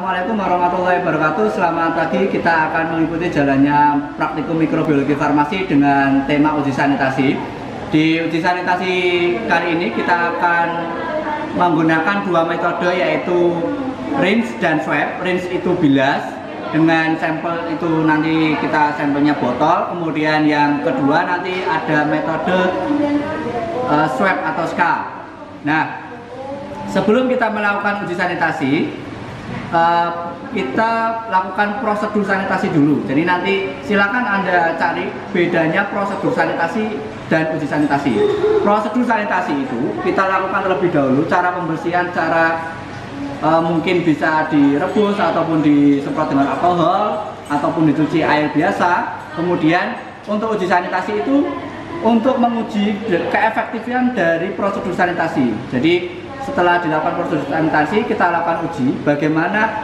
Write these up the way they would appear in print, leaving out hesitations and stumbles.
Assalamualaikum warahmatullahi wabarakatuh. Selamat pagi, kita akan mengikuti jalannya praktikum mikrobiologi farmasi dengan tema uji sanitasi. Di uji sanitasi kali ini kita akan menggunakan dua metode, yaitu rinse dan swab. Rinse itu bilas, dengan sampel itu nanti kita sampelnya botol. Kemudian yang kedua nanti ada metode swab atau SCA. Nah, sebelum kita melakukan uji sanitasi, kita lakukan prosedur sanitasi dulu. Jadi nanti silakan Anda cari bedanya prosedur sanitasi dan uji sanitasi. Prosedur sanitasi itu kita lakukan terlebih dahulu, cara pembersihan, cara mungkin bisa direbus ataupun disemprot dengan alkohol ataupun dicuci air biasa. Kemudian untuk uji sanitasi itu untuk menguji keefektifan dari prosedur sanitasi. Jadi setelah dilakukan prosedur sanitasi, kita lakukan uji bagaimana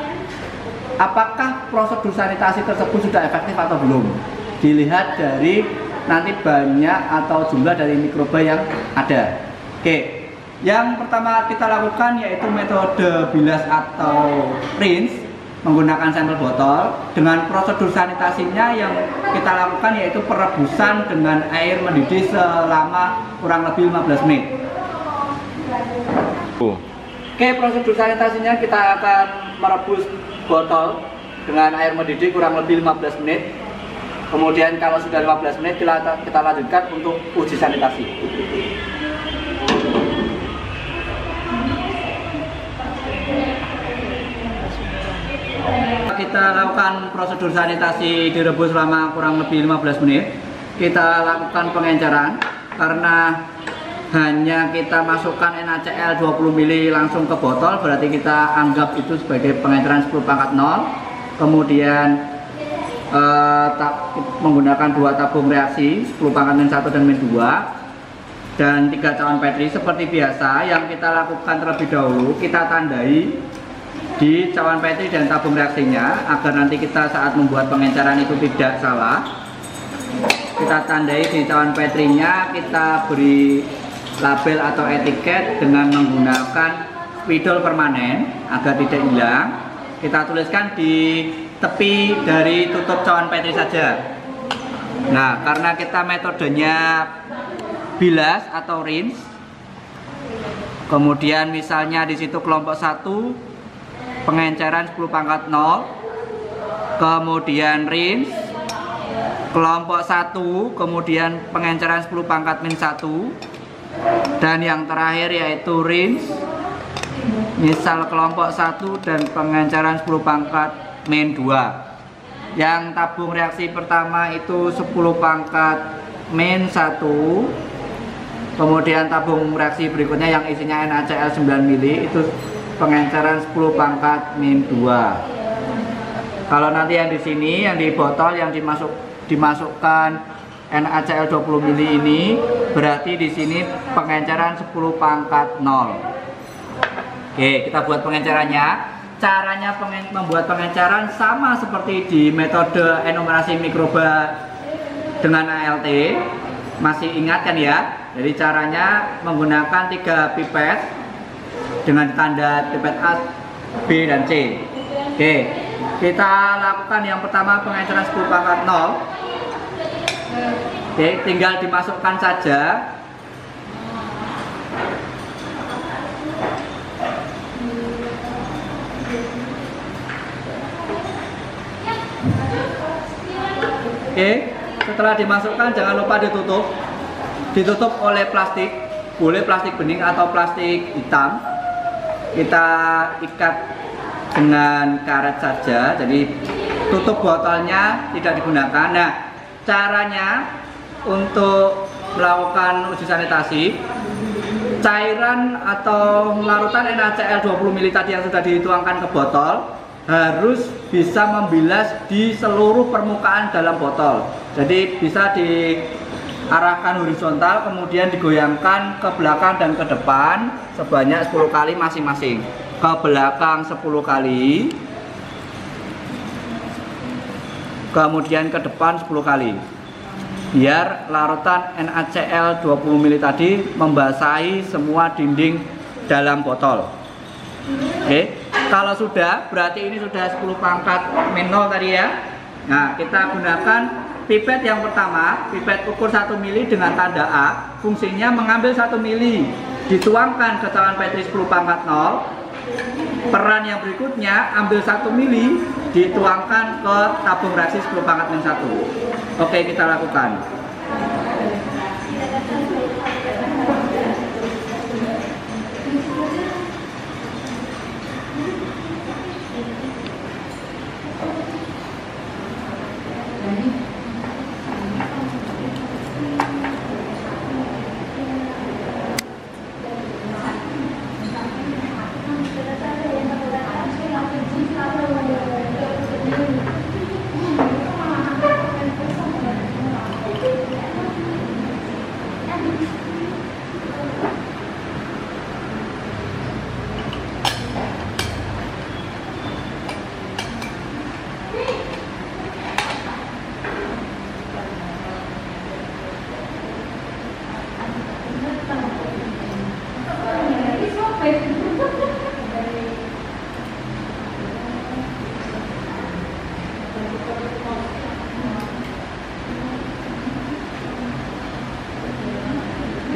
apakah prosedur sanitasi tersebut sudah efektif atau belum. Dilihat dari nanti banyak atau jumlah dari mikroba yang ada. Oke, yang pertama kita lakukan yaitu metode bilas atau rinse menggunakan sampel botol. Dengan prosedur sanitasinya yang kita lakukan yaitu perebusan dengan air mendidih selama kurang lebih 15 menit. Oke, prosedur sanitasinya kita akan merebus botol dengan air mendidih kurang lebih 15 menit. Kemudian kalau sudah 15 menit kita lanjutkan untuk uji sanitasi. Kita lakukan prosedur sanitasi direbus selama kurang lebih 15 menit. Kita lakukan pengenceran karena hanya kita masukkan NaCl 20 ml langsung ke botol, berarti kita anggap itu sebagai pengenceran 10 pangkat 0. Kemudian menggunakan dua tabung reaksi 10 pangkat min 1 dan min 2 dan 3 cawan Petri. Seperti biasa yang kita lakukan terlebih dahulu, kita tandai di cawan Petri dan tabung reaksinya agar nanti kita saat membuat pengenceran itu tidak salah. Kita tandai di cawan Petrinya, kita beri label atau etiket dengan menggunakan spidol permanen agar tidak hilang. Kita tuliskan di tepi dari tutup cawan Petri saja. Nah, karena kita metodenya bilas atau rinse, kemudian misalnya di situ kelompok 1 pengenceran 10 pangkat 0, kemudian rinse kelompok 1, kemudian pengenceran 10 pangkat min 1, dan yang terakhir yaitu rinse misal kelompok 1 dan pengenceran 10 pangkat min 2. Yang tabung reaksi pertama itu 10 pangkat min 1, kemudian tabung reaksi berikutnya yang isinya NaCl 9 ml itu pengenceran 10 pangkat min 2. Kalau nanti yang di sini, yang di botol yang dimasukkan NaCl 20 ml ini berarti di sini pengenceran 10 pangkat 0. Oke, kita buat pengencerannya. Caranya membuat pengenceran sama seperti di metode enumerasi mikroba dengan ALT. Masih ingat kan ya? Jadi caranya menggunakan 3 pipet dengan tanda pipet A, B, dan C. Oke, kita lakukan yang pertama pengenceran 10 pangkat 0. Oke, tinggal dimasukkan saja. Oke, setelah dimasukkan jangan lupa ditutup. Ditutup oleh plastik, boleh plastik bening atau plastik hitam. Kita ikat dengan karet saja, jadi tutup botolnya tidak digunakan. Nah, caranya untuk melakukan uji sanitasi, cairan atau larutan NaCl 20 ml tadi yang sudah dituangkan ke botol harus bisa membilas di seluruh permukaan dalam botol. Jadi bisa diarahkan horizontal, kemudian digoyangkan ke belakang dan ke depan sebanyak 10 kali masing-masing. Ke belakang 10 kali, kemudian ke depan 10 kali, biar larutan NaCl 20 ml tadi membasahi semua dinding dalam botol. Oke, Kalau sudah, berarti ini sudah 10 pangkat min 0 tadi ya. Nah, kita gunakan pipet yang pertama, pipet ukur 1 mili dengan tanda A. Fungsinya mengambil 1 mili, dituangkan ke cawan Petri 10 pangkat 0. Peran yang berikutnya, ambil 1 mili, dituangkan ke tabung reaksi 10 pangkat min 1. Oke, kita lakukan.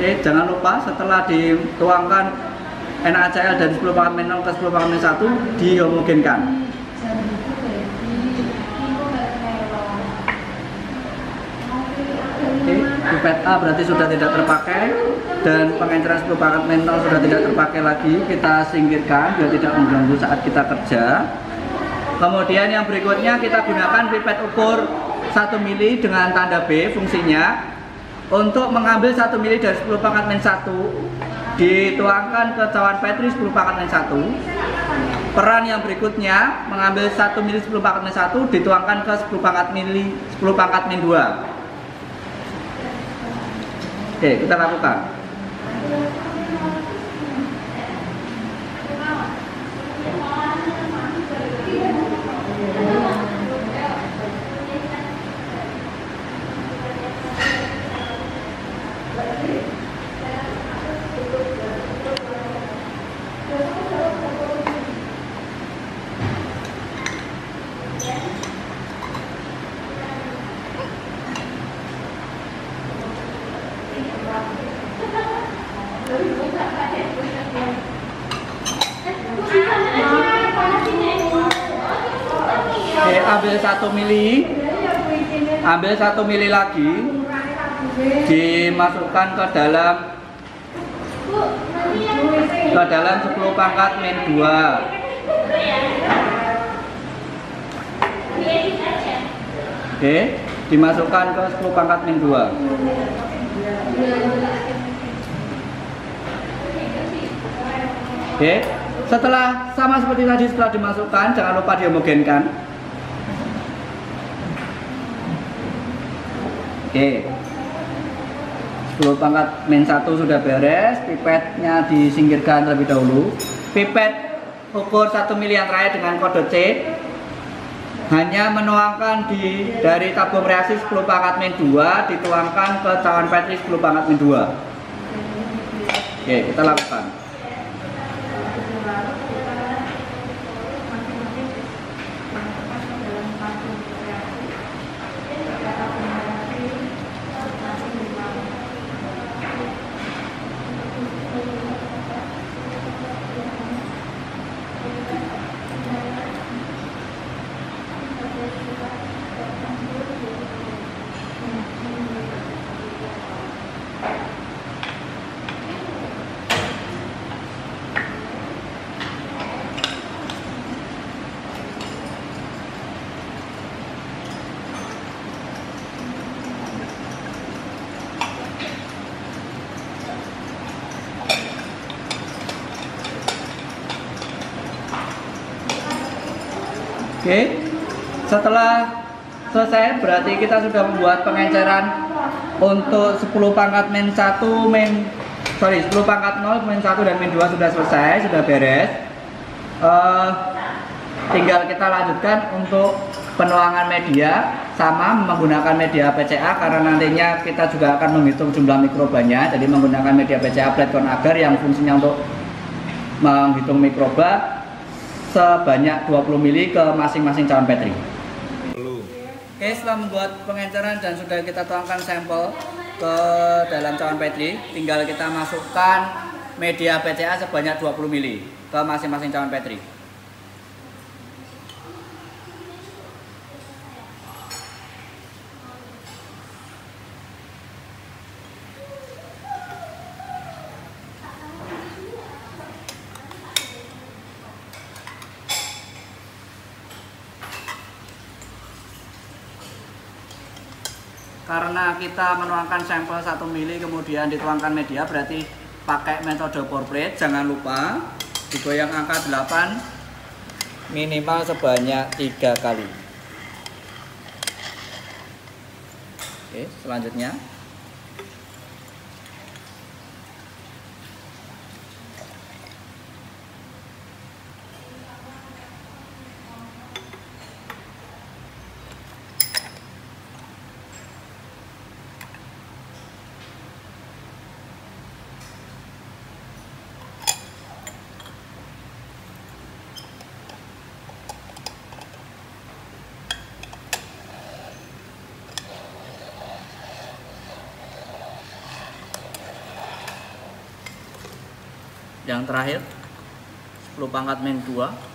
Oke, jangan lupa setelah dituangkan NaCl dari 10 pangkat min 0 ke 10 pangkat min 1 dihomogenkan. Oke, pipet A berarti sudah tidak terpakai dan pengenceran 10 pangkat min 0 sudah tidak terpakai lagi. Kita singkirkan biar tidak mengganggu saat kita kerja. Kemudian yang berikutnya kita gunakan pipet ukur 1 mili dengan tanda B. Fungsinya untuk mengambil 1 mili dari 10 pangkat min 1, dituangkan ke cawan Petri 10 pangkat min 1. Peran yang berikutnya mengambil 1 mili 10 pangkat min 1, dituangkan ke 10 pangkat min 2. Oke, kita lakukan. Oke, ambil 1 mili lagi, dimasukkan ke dalam 10 pangkat min 2. Oke, dimasukkan ke 10 pangkat min 2. Oke, setelah sama seperti tadi, setelah dimasukkan jangan lupa dihomogenkan. Oke, 10 pangkat min 1 sudah beres, pipetnya disingkirkan terlebih dahulu. Pipet ukur 1 mili yang terakhir dengan kode C hanya menuangkan dari tabung reaksi 10 pangkat min 2, dituangkan ke cawan Petri 10 pangkat min 2. Oke, kita lakukan. Oke, setelah selesai berarti kita sudah membuat pengenceran untuk 10 pangkat min 1 10 pangkat 0 min 1 dan min 2 sudah selesai, sudah beres. Tinggal kita lanjutkan untuk penuangan media, sama menggunakan media PCA karena nantinya kita juga akan menghitung jumlah mikrobanya. Jadi menggunakan media PCA Platon agar yang fungsinya untuk menghitung mikroba sebanyak 20 mili ke masing-masing cawan Petri. Oke, setelah membuat pengenceran dan sudah kita tuangkan sampel ke dalam cawan Petri, tinggal kita masukkan media PCA sebanyak 20 mili ke masing-masing cawan Petri. Karena kita menuangkan sampel 1 mili kemudian dituangkan media, berarti pakai metode pour plate. Jangan lupa digoyang angka 8 minimal sebanyak 3 kali. Oke, selanjutnya yang terakhir 10 pangkat min 2.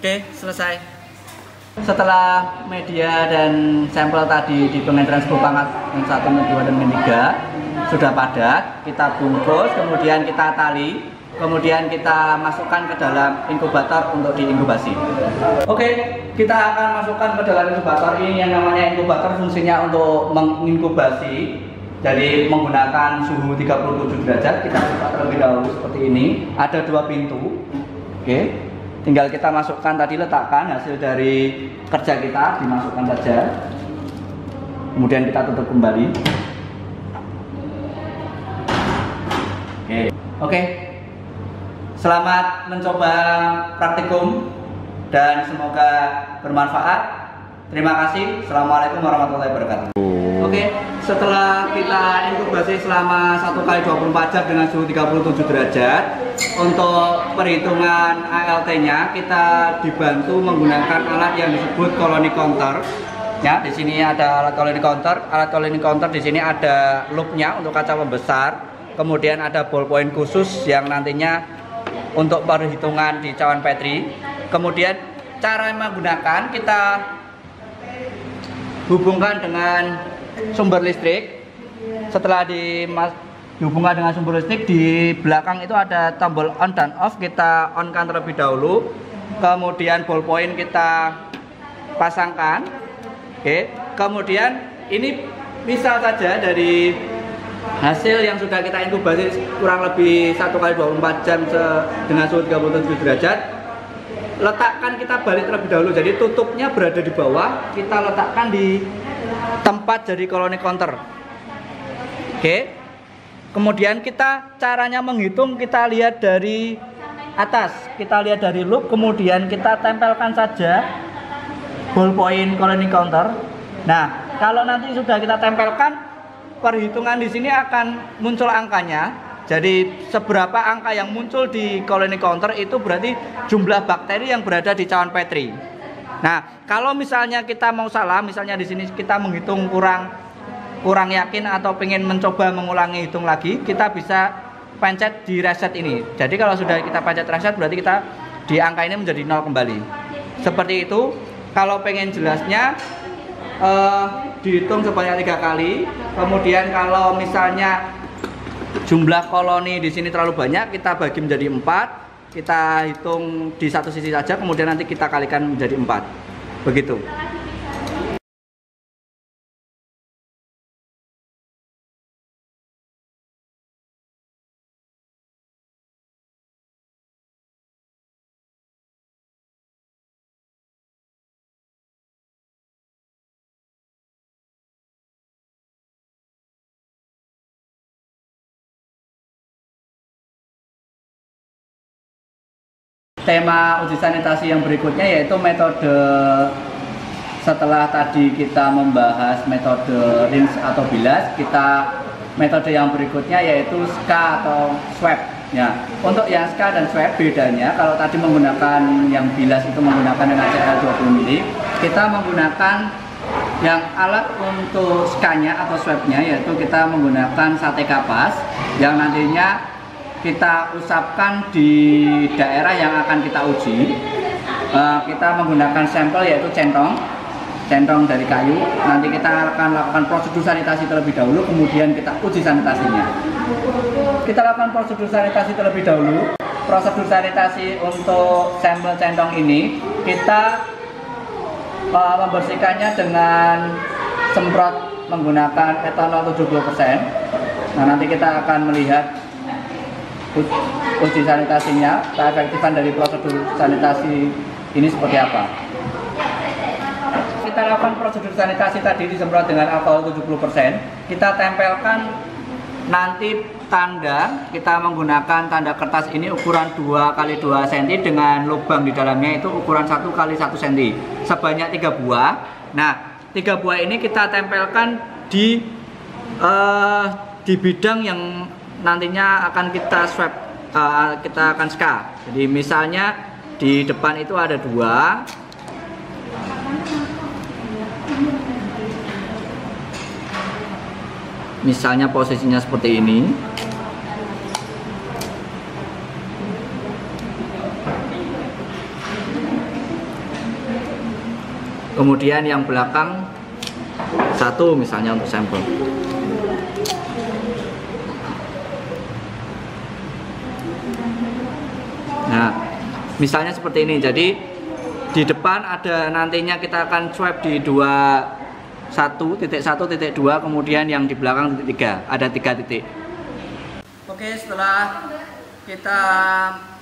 Oke, selesai. Setelah media dan sampel tadi di pengenceran 10 pangkat min 1, min 2, dan min 3 sudah padat, kita bungkus, kemudian kita tali, kemudian kita masukkan ke dalam inkubator untuk diinkubasi. Oke, kita akan masukkan ke dalam inkubator ini. Yang namanya inkubator fungsinya untuk menginkubasi. Jadi menggunakan suhu 37 derajat. Kita buka terlebih dahulu seperti ini. Ada 2 pintu. Oke. Tinggal kita masukkan tadi, letakkan hasil dari kerja kita, dimasukkan saja. Kemudian kita tutup kembali. Oke. Selamat mencoba praktikum dan semoga bermanfaat. Terima kasih. Assalamualaikum warahmatullahi wabarakatuh. Oke, setelah kita inkubasi selama 1 kali 24 jam dengan suhu 37 derajat, untuk perhitungan ALT-nya kita dibantu menggunakan alat yang disebut colony counter. Ya, di sini ada alat colony counter. Alat colony counter di sini ada loopnya untuk kaca pembesar, kemudian ada ballpoint khusus yang nantinya untuk perhitungan di cawan Petri. Kemudian cara menggunakan, kita hubungkan dengan sumber listrik. Setelah dihubungkan dengan sumber listrik, di belakang itu ada tombol on dan off, kita on-kan terlebih dahulu. Kemudian ballpoint kita pasangkan. Oke. Kemudian ini bisa saja dari hasil yang sudah kita inkubasi kurang lebih 1 kali 24 jam dengan suhu 37 derajat. Letakkan, kita balik terlebih dahulu. Jadi tutupnya berada di bawah, kita letakkan di tempat jadi colony counter. Oke. Kemudian kita caranya menghitung, kita lihat dari atas, kita lihat dari loop, kemudian kita tempelkan saja ballpoint colony counter. Nah, kalau nanti sudah kita tempelkan, perhitungan di sini akan muncul angkanya. Jadi seberapa angka yang muncul di colony counter itu berarti jumlah bakteri yang berada di cawan Petri. Nah, kalau misalnya kita mau salah, misalnya di sini kita menghitung kurang yakin atau pengen mencoba mengulangi hitung lagi, kita bisa pencet di reset ini. Jadi kalau sudah kita pencet reset, berarti kita di angka ini menjadi 0 kembali. Seperti itu. Kalau pengen jelasnya, dihitung sebanyak 3 kali. Kemudian kalau misalnya jumlah koloni di sini terlalu banyak, kita bagi menjadi 4. Kita hitung di satu sisi saja, kemudian nanti kita kalikan menjadi 4. Begitu. Tema uji sanitasi yang berikutnya yaitu metode. Setelah tadi kita membahas metode rinse atau bilas, metode yang berikutnya yaitu SCA atau swab. Ya, untuk yang SCA dan swab bedanya, kalau tadi menggunakan yang bilas itu menggunakan NaCl 20 ml, kita menggunakan yang alat untuk SCA-nya atau swabnya yaitu kita menggunakan sate kapas yang nantinya kita usapkan di daerah yang akan kita uji. Kita menggunakan sampel yaitu centong dari kayu. Nanti kita akan lakukan prosedur sanitasi terlebih dahulu, kemudian kita uji sanitasinya. Kita lakukan prosedur sanitasi terlebih dahulu. Prosedur sanitasi untuk sampel centong ini kita membersihkannya dengan semprot menggunakan etanol 70%. Nah, nanti kita akan melihat uji sanitasinya, keefektifan dari prosedur sanitasi ini seperti apa. Kita lakukan prosedur sanitasi tadi disemprot dengan alkohol 70%. Kita tempelkan nanti tanda, kita menggunakan tanda kertas ini ukuran 2x2 cm dengan lubang di dalamnya itu ukuran 1x1 cm sebanyak 3 buah. Nah, 3 buah ini kita tempelkan di bidang yang nantinya akan kita swab, kita akan SCA. Jadi misalnya di depan itu ada 2. Misalnya posisinya seperti ini. Kemudian yang belakang 1 misalnya untuk sampel. Nah, misalnya seperti ini. Jadi di depan ada nantinya kita akan swab di 1.1.2, kemudian yang di belakang titik 3, ada 3 titik. Oke, setelah kita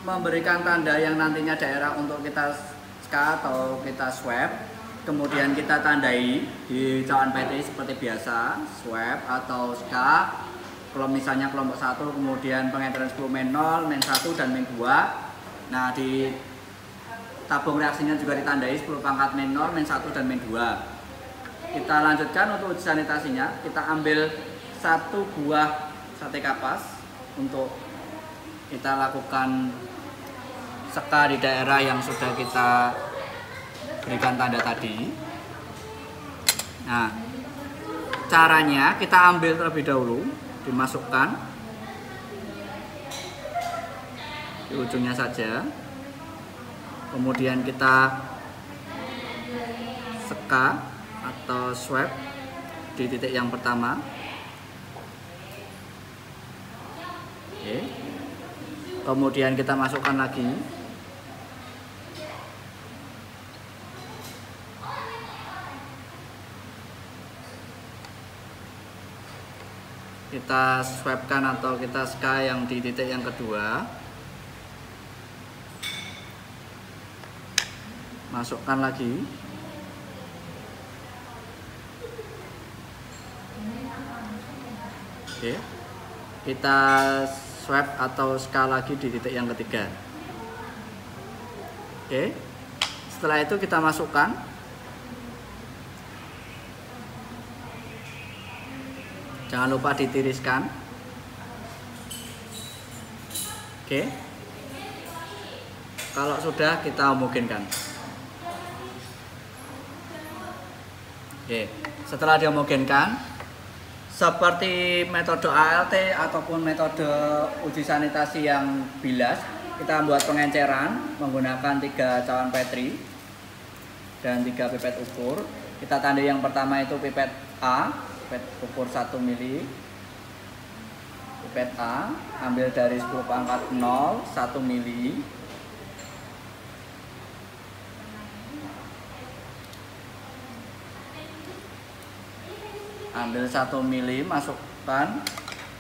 memberikan tanda yang nantinya daerah untuk kita SCA atau kita swab, kemudian kita tandai di cawan PT seperti biasa, swab atau SCA. Kalau misalnya kelompok 1, kemudian pengenteran 10 -0, -1 dan -2. Nah, di tabung reaksinya juga ditandai 10 pangkat -0, -1 dan -2. Kita lanjutkan untuk uji sanitasinya. Kita ambil 1 buah sate kapas untuk kita lakukan SCA di daerah yang sudah kita berikan tanda tadi. Nah, caranya kita ambil terlebih dahulu, dimasukkan di ujungnya saja, kemudian kita SCA atau swab di titik yang pertama. Oke. Kemudian kita masukkan lagi. Kita swabkan atau kita SCA yang di titik yang kedua. Masukkan lagi. Oke, kita swab atau SCA lagi di titik yang ketiga. Oke, setelah itu kita masukkan. Jangan lupa ditiriskan. Oke, kalau sudah kita homogenkan. Oke, setelah dihomogenkan, seperti metode ALT ataupun metode uji sanitasi yang bilas, kita membuat pengenceran menggunakan 3 cawan Petri dan 3 pipet ukur. Kita tandai yang pertama itu pipet A, pipet ukur 1 ml. Pipet A ambil dari 10 pangkat 0, 1 ml. Ambil 1 ml, masukkan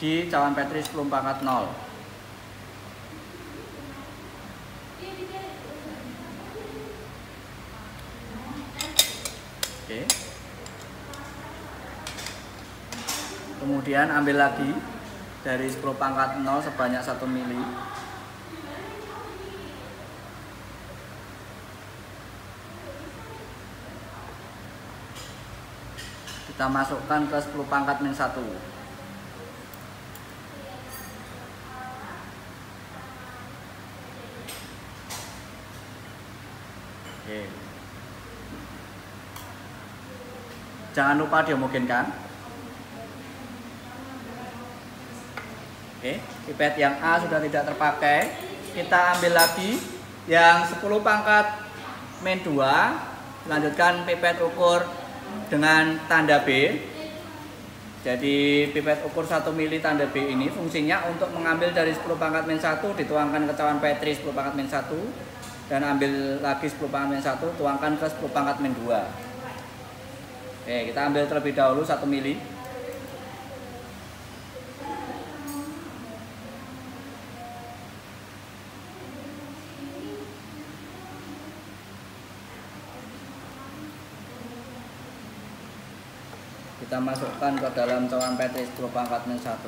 di cawan Petri 10 pangkat 0. Oke. Kemudian ambil lagi dari 10 pangkat 0 sebanyak 1 ml. Kita masukkan ke 10 pangkat min 1. Oke. Jangan lupa dihomogenkan. Oke, pipet yang A sudah tidak terpakai. Kita ambil lagi yang 10 pangkat min 2. Lanjutkan pipet ukur dengan tanda B. Jadi pipet ukur 1 mili tanda B ini fungsinya untuk mengambil dari 10 pangkat min 1, dituangkan ke cawan Petri 10 pangkat min 1, dan ambil lagi 10 pangkat min 1, tuangkan ke 10 pangkat min 2. Oke, kita ambil terlebih dahulu 1 mili. Kita masukkan ke dalam cawan Petri 10 pangkat min 1.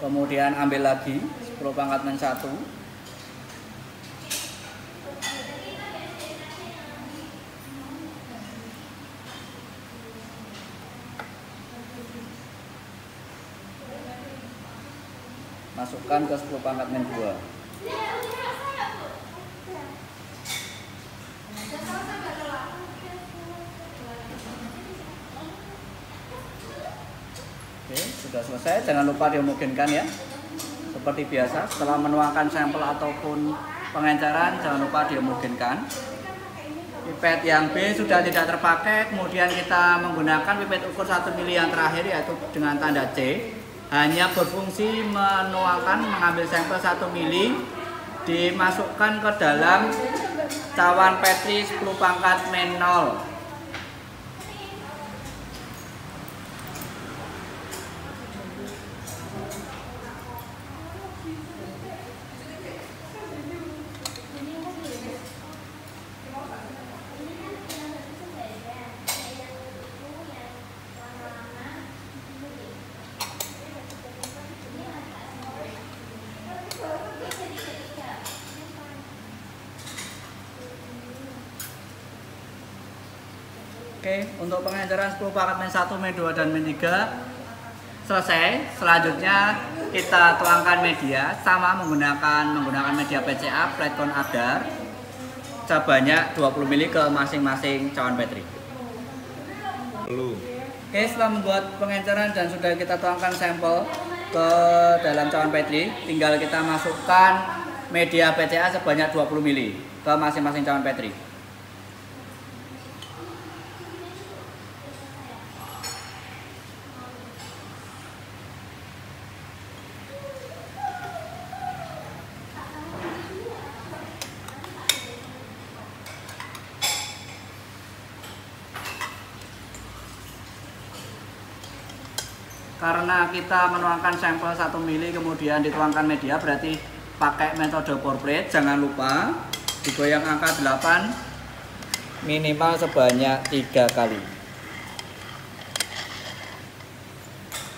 Kemudian ambil lagi 10 pangkat min 1. Masukkan ke 10 pangkat min 2. Oke, sudah selesai. Jangan lupa dihomogenkan ya. Seperti biasa, setelah menuangkan sampel ataupun pengenceran, jangan lupa dihomogenkan. Pipet yang B sudah tidak terpakai, kemudian kita menggunakan pipet ukur 1 mili yang terakhir, yaitu dengan tanda C. Hanya berfungsi menuangkan, mengambil sampel 1 mili, dimasukkan ke dalam cawan Petri 10 pangkat min 0. Oke, untuk pengenceran 10 pangkat min 1, min 2, dan min 3 selesai. Selanjutnya kita tuangkan media, sama menggunakan media PCA flat cone adar sebanyak 20 mili ke masing-masing cawan Petri. Oke, setelah membuat pengenceran dan sudah kita tuangkan sampel ke dalam cawan Petri, tinggal kita masukkan media PCA sebanyak 20 mili ke masing-masing cawan Petri. Karena kita menuangkan sampel 1 mili kemudian dituangkan media, berarti pakai metode pour plate. Jangan lupa digoyang angka 8 minimal sebanyak 3 kali.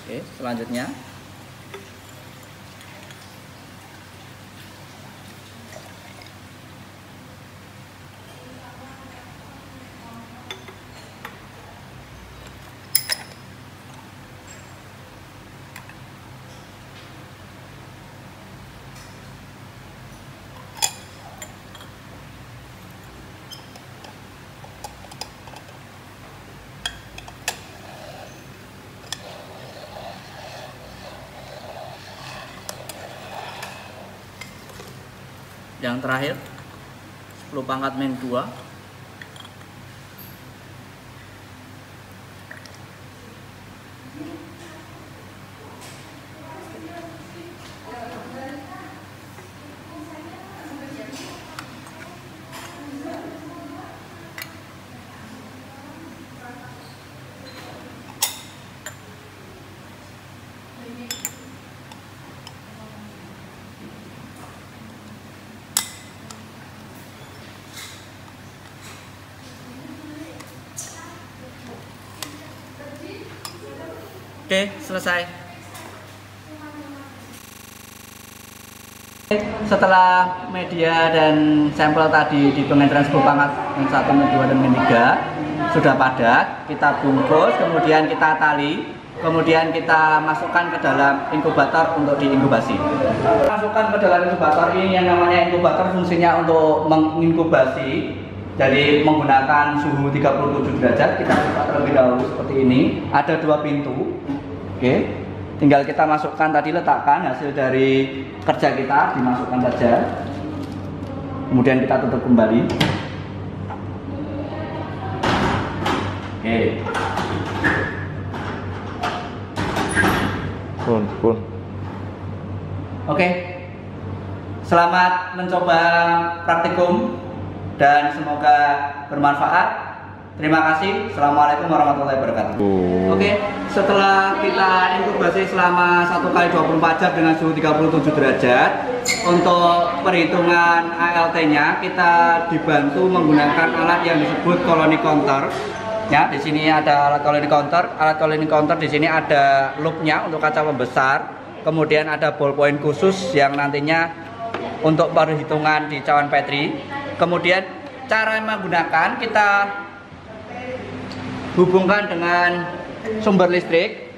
Oke, selanjutnya yang terakhir 10 pangkat min 2. Oke, selesai. Setelah media dan sampel tadi di pengenceran suhu panas min 1, min 2, dan min 3 sudah padat, kita bungkus, kemudian kita tali, kemudian kita masukkan ke dalam inkubator untuk diinkubasi. Masukkan ke dalam inkubator ini, yang namanya inkubator fungsinya untuk menginkubasi, jadi menggunakan suhu 37 derajat. Kita buka terlebih dahulu seperti ini, ada 2 pintu. Oke, tinggal kita masukkan tadi, letakkan hasil dari kerja kita, dimasukkan saja, kemudian kita tutup kembali. Oke. Oke, selamat mencoba praktikum dan semoga bermanfaat. Terima kasih. Assalamualaikum warahmatullahi wabarakatuh. Oke, setelah kita inkubasi selama 1 kali 24 jam dengan suhu 37 derajat, untuk perhitungan ALT-nya kita dibantu menggunakan alat yang disebut colony counter. Ya, di sini ada alat colony counter. Alat colony counter di sini ada loopnya untuk kaca pembesar. Kemudian ada ballpoint khusus yang nantinya untuk perhitungan di cawan Petri. Kemudian cara menggunakan, kita hubungkan dengan sumber listrik.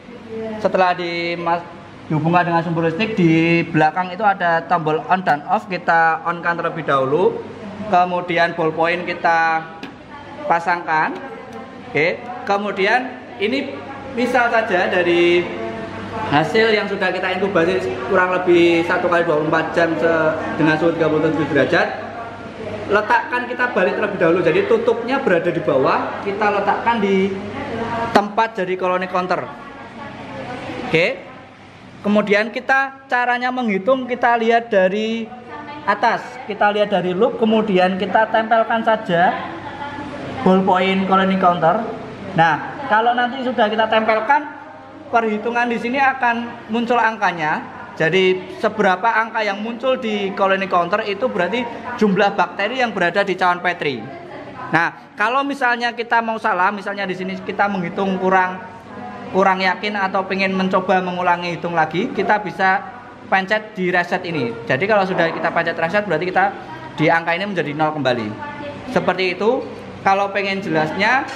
Setelah dihubungkan dengan sumber listrik, di belakang itu ada tombol on dan off, kita on-kan terlebih dahulu. Kemudian ballpoint kita pasangkan. Oke, kemudian ini misal saja dari hasil yang sudah kita inkubasi kurang lebih 1 kali 24 jam dengan suhu 37 derajat, letakkan, kita balik terlebih dahulu. Jadi tutupnya berada di bawah, kita letakkan di tempat dari colony counter. Oke. Kemudian kita caranya menghitung, kita lihat dari atas, kita lihat dari loop, kemudian kita tempelkan saja ballpoint colony counter. Nah, kalau nanti sudah kita tempelkan, perhitungan di sini akan muncul angkanya. Jadi seberapa angka yang muncul di colony counter itu berarti jumlah bakteri yang berada di cawan Petri. Nah, kalau misalnya kita mau salah, misalnya di sini kita menghitung kurang yakin atau pengen mencoba mengulangi hitung lagi, kita bisa pencet di reset ini. Jadi kalau sudah kita pencet reset, berarti kita di angka ini menjadi 0 kembali. Seperti itu. Kalau pengen jelasnya,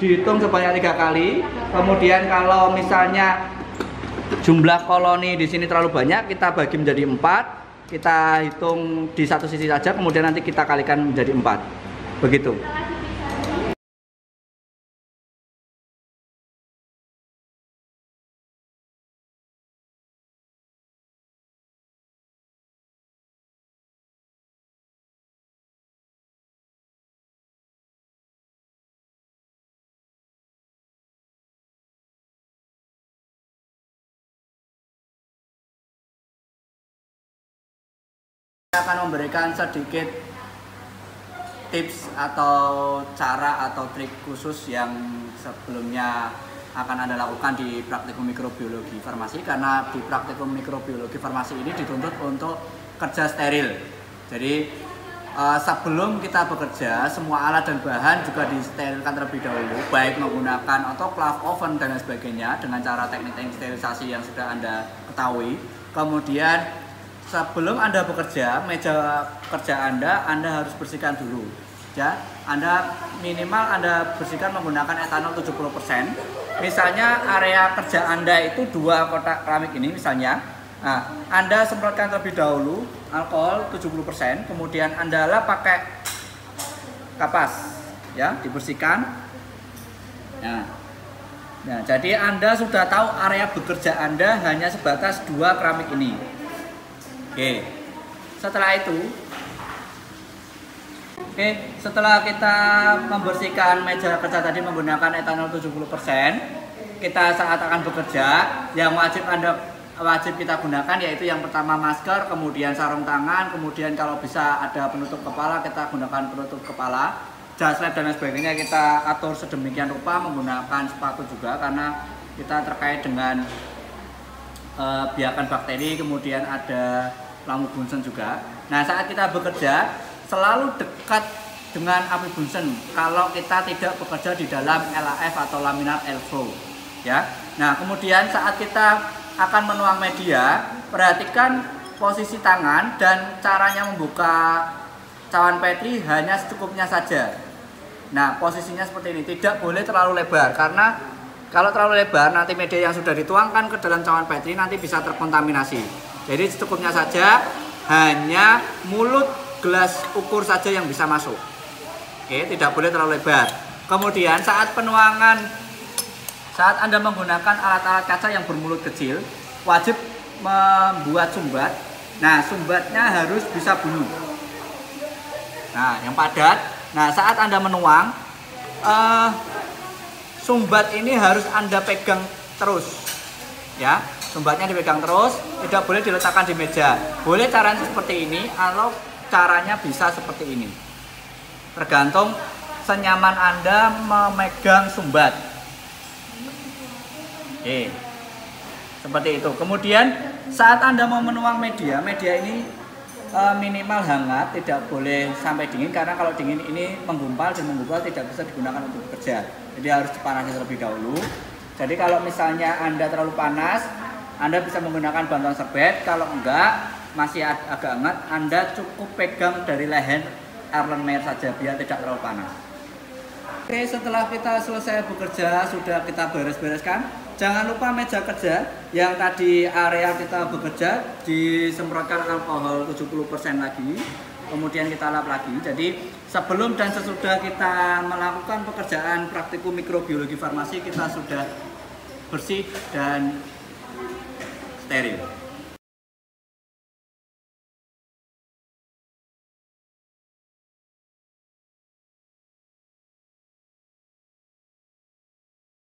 dihitung sebanyak 3 kali. Kemudian kalau misalnya jumlah koloni di sini terlalu banyak, kita bagi menjadi 4. Kita hitung di satu sisi saja, kemudian nanti kita kalikan menjadi 4. Begitu. Saya akan memberikan sedikit tips atau cara atau trik khusus yang sebelumnya akan Anda lakukan di praktikum mikrobiologi farmasi, karena di praktikum mikrobiologi farmasi ini dituntut untuk kerja steril. Jadi sebelum kita bekerja, semua alat dan bahan juga disterilkan terlebih dahulu, baik menggunakan autoclave, oven, dan lain sebagainya dengan cara teknik-teknik sterilisasi yang sudah Anda ketahui. Kemudian sebelum Anda bekerja, meja kerja Anda harus bersihkan dulu. Ya, minimal Anda bersihkan menggunakan etanol 70%. Misalnya area kerja Anda itu 2 kotak keramik ini misalnya. Nah, Anda semprotkan terlebih dahulu alkohol 70%, kemudian Anda pakai kapas, ya, dibersihkan. Nah, jadi Anda sudah tahu area bekerja Anda hanya sebatas 2 keramik ini. Oke, setelah kita membersihkan meja kerja tadi menggunakan etanol 70%, kita saat akan bekerja, yang wajib kita gunakan yaitu yang pertama masker, kemudian sarung tangan, kemudian kalau bisa ada penutup kepala, kita gunakan penutup kepala, jas lab dan lain sebagainya kita atur sedemikian rupa, menggunakan sepatu juga karena kita terkait dengan biakan bakteri, kemudian ada lampu bunsen juga. Nah, saat kita bekerja selalu dekat dengan api bunsen kalau kita tidak bekerja di dalam LAF atau laminar airflow. ya. Nah, kemudian saat kita akan menuang media, perhatikan posisi tangan dan caranya membuka cawan Petri hanya secukupnya saja. Nah, posisinya seperti ini, tidak boleh terlalu lebar karena kalau terlalu lebar nanti media yang sudah dituangkan ke dalam cawan Petri nanti bisa terkontaminasi. Jadi secukupnya saja, hanya mulut gelas ukur saja yang bisa masuk. Oke, tidak boleh terlalu lebar. Kemudian saat penuangan, saat Anda menggunakan alat-alat kaca yang bermulut kecil, wajib membuat sumbat. Nah, sumbatnya harus bisa bunyi. Nah, yang padat. Nah, saat Anda menuang, sumbat ini harus Anda pegang terus, ya. Sumbatnya dipegang terus, tidak boleh diletakkan di meja. Boleh caranya seperti ini, atau caranya bisa seperti ini. Tergantung senyaman Anda memegang sumbat. Oke, seperti itu. Kemudian saat Anda mau menuang media ini minimal hangat, tidak boleh sampai dingin karena kalau dingin ini menggumpal dan menggumpal tidak bisa digunakan untuk bekerja. Jadi harus dipanasi terlebih dahulu. Jadi kalau misalnya Anda terlalu panas, Anda bisa menggunakan bantuan serbet. Kalau enggak, masih agak hangat, Anda cukup pegang dari leher Erlenmeyer saja biar tidak terlalu panas. Oke, setelah kita selesai bekerja, sudah kita beres-bereskan. Jangan lupa meja kerja yang tadi area kita bekerja disemprotkan alkohol 70% lagi. Kemudian kita lap lagi. Jadi sebelum dan sesudah kita melakukan pekerjaan praktikum mikrobiologi farmasi, kita sudah bersih dan steril.